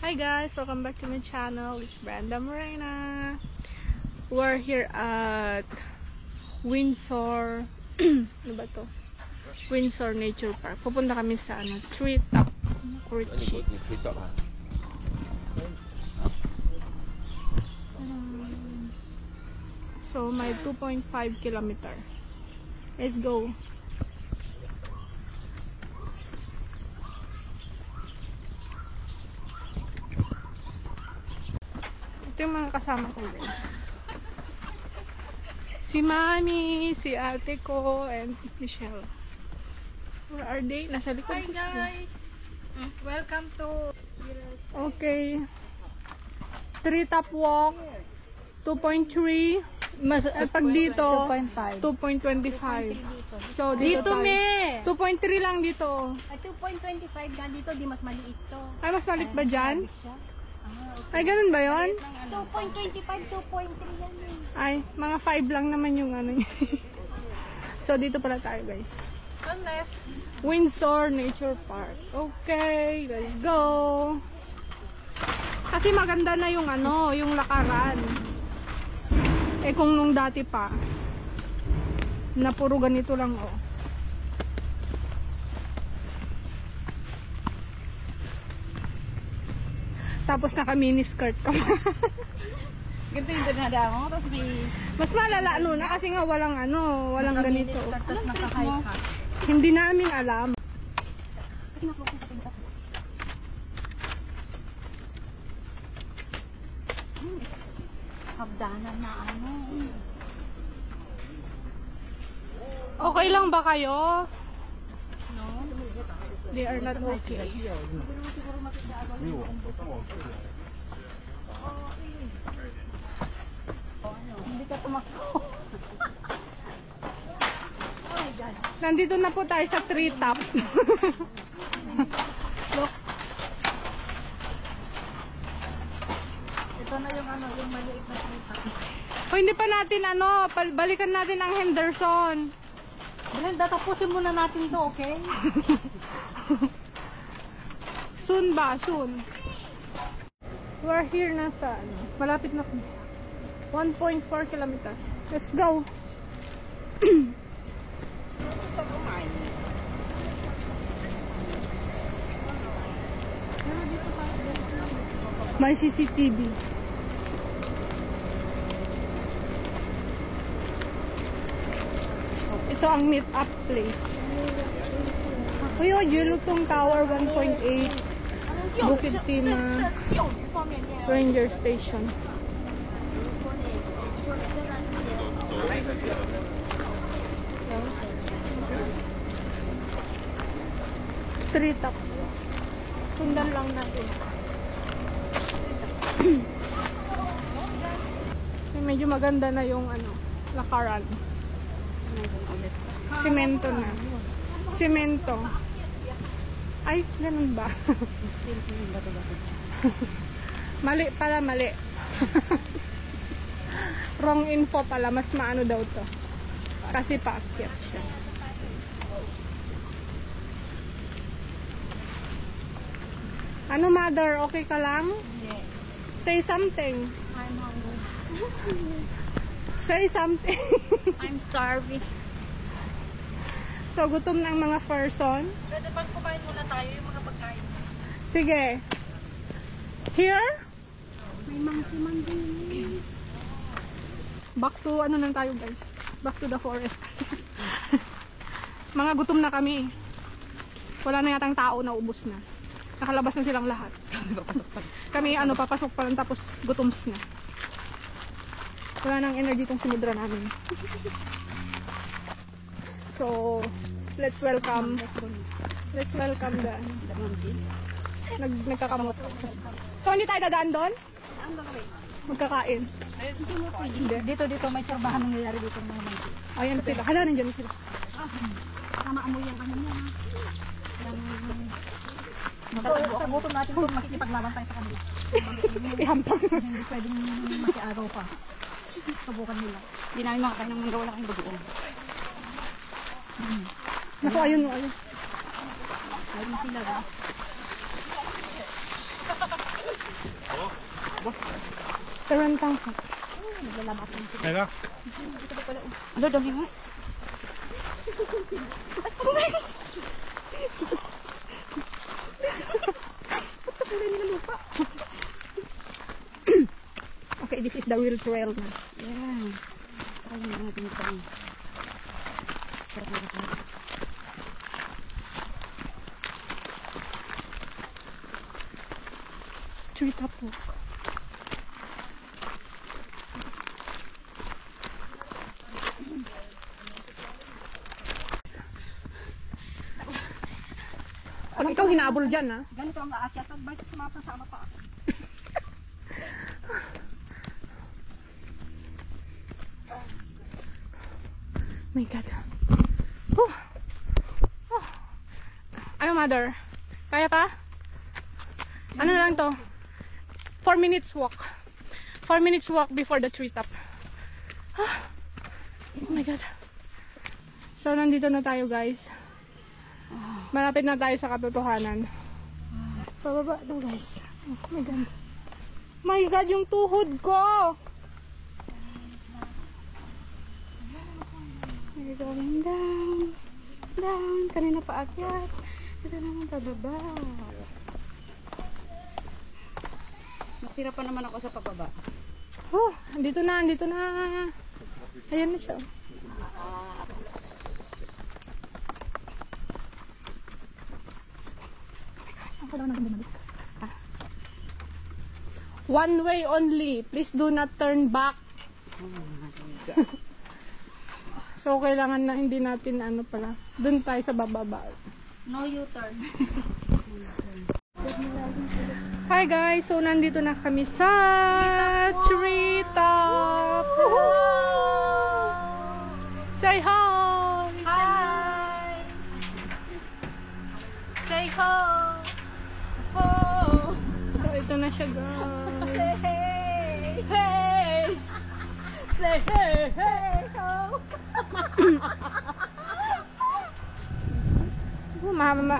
Hi guys, welcome back to my channel. It's Brenda Morena. We're here at Windsor. Ano ba to? Windsor Nature Park. Pupunta kami sa treetop. Richie. So may 2.5 kilometer. Let's go. Ito yung mga kasama ko guys. Si Mami, si ate ko, and Michelle. Where are they? Nasa likod. Hi guys! Welcome to... Okay. Treetop walk. 2.3. Pag dito, 2.25. So, dito me! 2.3 lang dito. At 2.25 na dito, di mas maliit to. Ay, mas malit ba dyan? Ay, ganun ba yun? 2.25, 2.3 yan. Ay, mga 5 lang naman yung ano niya. So, dito pala tayo guys. On left. Windsor Nature Park. Okay, let's go. Kasi maganda na yung ano, yung lakaran. Eh kung nung dati pa, na puro ganito lang oh. Tapos naka mini skirt ka pa. Ganito yung dinada mo, tapos may... Mas malala na kasi nga walang ano, walang ganito. Tapos naka-high ka. Hindi namin alam. Habdanan na ano. Okay lang ba kayo? No? They are not okay. Hindi ka tumakbo. Nandito na po tayo sa treetop. Look. Ito na yung ano, yung maliit na treetop. O hindi pa natin ano, balikan natin ang Henderson. Brenda, tapusin muna natin to, okay? Soon ba? Soon. We're here na sa ano, malapit na 1.4 kilometer. Let's go. May CCTV. Ito ang meet-up place. Uy, Julutong Tower 1.8. Bukid Timah Ranger Station. Treetop. Sundan lang natin. Medyo maganda na yung ano, lakaran. Semento na. Semento. Ay, ganun ba? Mali pala, mali. Wrong info pala. Mas maano daw to. Kasi paakyat siya. Ano, mother? Okay ka lang? Yeah. Say something. I'm hungry. Say something. I'm starving. So, gutom ng mga person. Pwede bang kumain muna tayo yung mga pagkain? Sige. Here? May monkey din. Back to, ano lang tayo guys. Back to the forest. Mga gutom na kami. Wala na yatang tao na ubos na. Nakalabas na silang lahat. Kami ano, papasok pa lang tapos gutoms na. Wala nang energy tong sinudra namin. So, let's welcome the nagkakamot. So, hindi tayo dadaan doon? Magkakain. Dito may sorbahan nangyayari dito ng mga monkey. Ayan sila. Hala, nandiyan sila. Tama amoy yung ano niya. Sa gutom natin kung makikipaglaban tayo sa kanila. Ihampas na. Hindi pwedeng makiagaw pa. Subukan nila. Hindi namin makakain ng mangga, wala kayong bagoong. Naku, ayun mo, ayun. Ayun sila ba? Tarantang po. Teka. Ano, dami nga. Okay, this is the real trail na. Yeah. Saka yung mga pinitang. Tree top walk. Pag ikaw hinabol dyan, ha? Ganito ang aakyat. Ang bakit sumapasama pa ako? My God. Oh. Oh. Ano, mother? Kaya pa? Ano lang to? 4 minutes walk. 4 minutes walk before the treetop. Oh my God. So, nandito na tayo, guys. Malapit na tayo sa katotohanan. Pababa daw, guys. Oh my God. My God, yung tuhod ko! We're going down. Down. Kanina pa akyat. Ito naman pababa. Masira pa naman ako sa pababa. Oh, andito na, andito na. Ayan na siya. Ako lang naman bumalik. One way only. Please do not turn back. So, kailangan na hindi natin ano pala. Doon tayo sa bababa. No U-turn. Hi guys! So, nandito na kami sa treetop! Say hi! Hi! Say ho! Ho! So, ito na siya guys. Say hey! Hey! Say hey! Hey! Ho!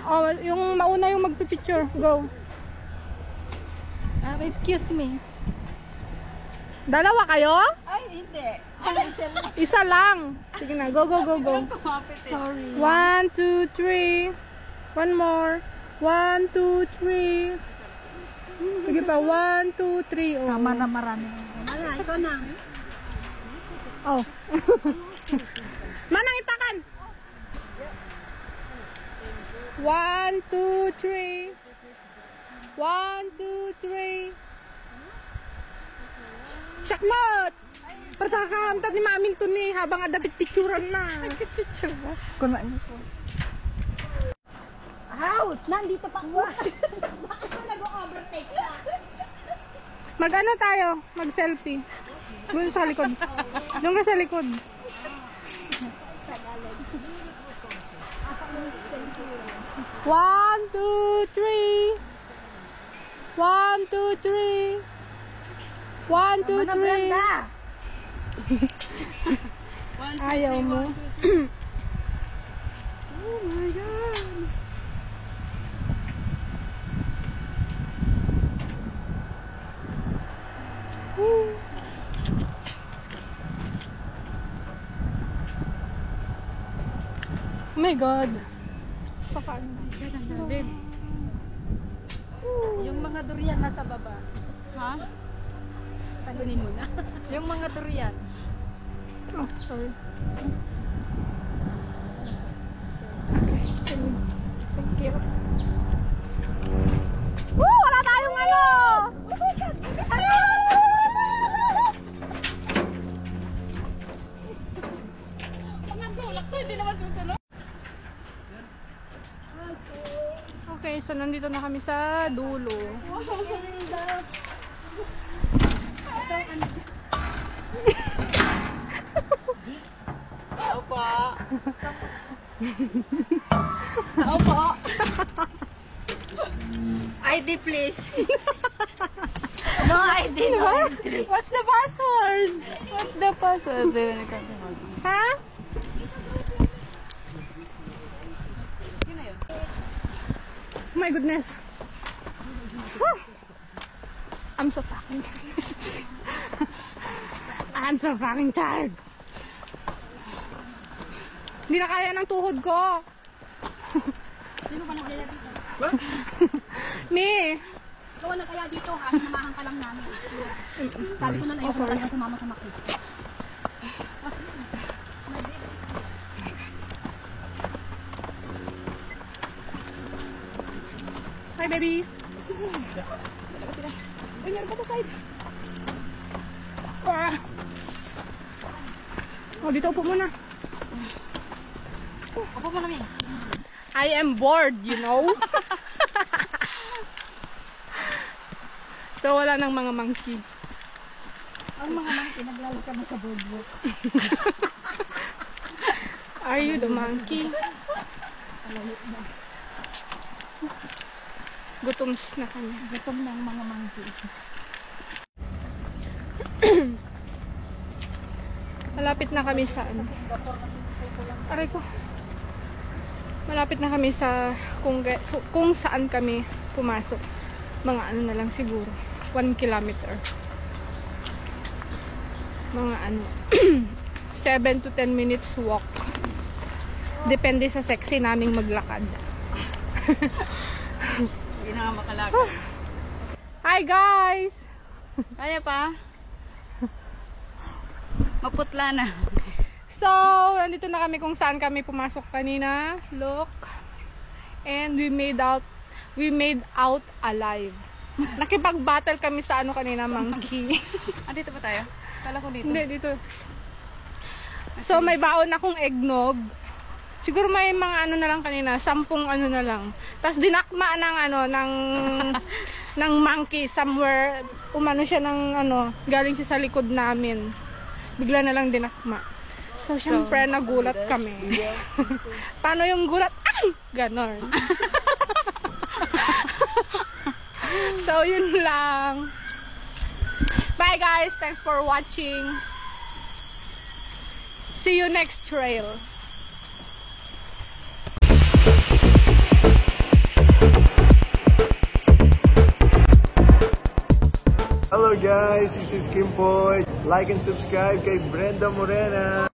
Oh, yung mauna yung magpipicture. Go! Excuse me. Dalawa kayo? Ay, hindi. Isa lang. Sige na, go, go, go, go. Sorry. 1, 2, 3. One more. 1, 2, 3. Sige pa, 1, 2, 3. Oh. Tama na marami. Wala, ikaw na. Oh. Manang itakan. 1, 2, 3. 1, 2, 3. Shakmot! Pertahankan ni maming to ni habang adapit picturean na. Nagpicture ba? Kunain mo po. Out! Nandito pa ako. Nag-overtake ka. Mag-ano tayo? Mag-selfie. Doon sa likod. Doon ka sa likod. One, two, three. 1, 2, 3. 1, 2, 3. Ayaw mo. Oh my God. Woo. Oh my God. Paano? Yung mga durian nasa baba. Ha? Talunin mo na. Yung mga durian. Oh, sorry. Okay. Thank you. Woo! Wala tayong ano! Mga tulak to, hindi naman susunod. Okay, so nandito na kami sa dulo. Opo. Opo. ID please. No ID, no entry. What's the password? What's the password? Ha? Oh my goodness. Whew. I'm so fucking I'm so fucking tired. Hindi na kaya ng tuhod ko. Sino ba nagkaya dito? Me. Ikaw ang nagkaya dito ha, sinamahan ka lang namin. Sabi ko na ayaw ko talaga sumama sa Maki. Hi, baby. Ay, meron pa sa side. Ah. Oh, dito upo muna. Opo mo namin. I am bored, you know? So, wala nang mga monkey. Ang mga monkey, naglalagay kami sa boardwalk. Are you the monkey? Gutoms na kami. Gutom na ang mga monkey. Malapit na kami sa ano. Aray ko. Malapit na kami sa kung saan kami pumasok. Mga ano na lang siguro. 1 kilometer. Mga ano. 7 to 10 minutes walk. Depende sa sexy naming maglakad. Hindi na nga makalakad. Hi guys! Kaya pa? Maputla na. So, nandito na kami kung saan kami pumasok kanina. Look. And we made out alive. Nakipag-battle kami sa ano kanina, monkey. Dito pa tayo? Kala ko dito. Hindi, dito. So, may baon akong eggnog. Siguro may mga ano na lang kanina, 10 ano na lang. Tapos dinakma ng ano, ng monkey somewhere. Umano siya ng ano, galing siya sa likod namin. Bigla na lang dinakma. So, syempre, nagulat kami. Paano yung gulat? Ay! Ganon. So, yun lang. Bye guys! Thanks for watching. See you next trail. Hello guys, this is Kim Poy. Like and subscribe kay Brenda Morena.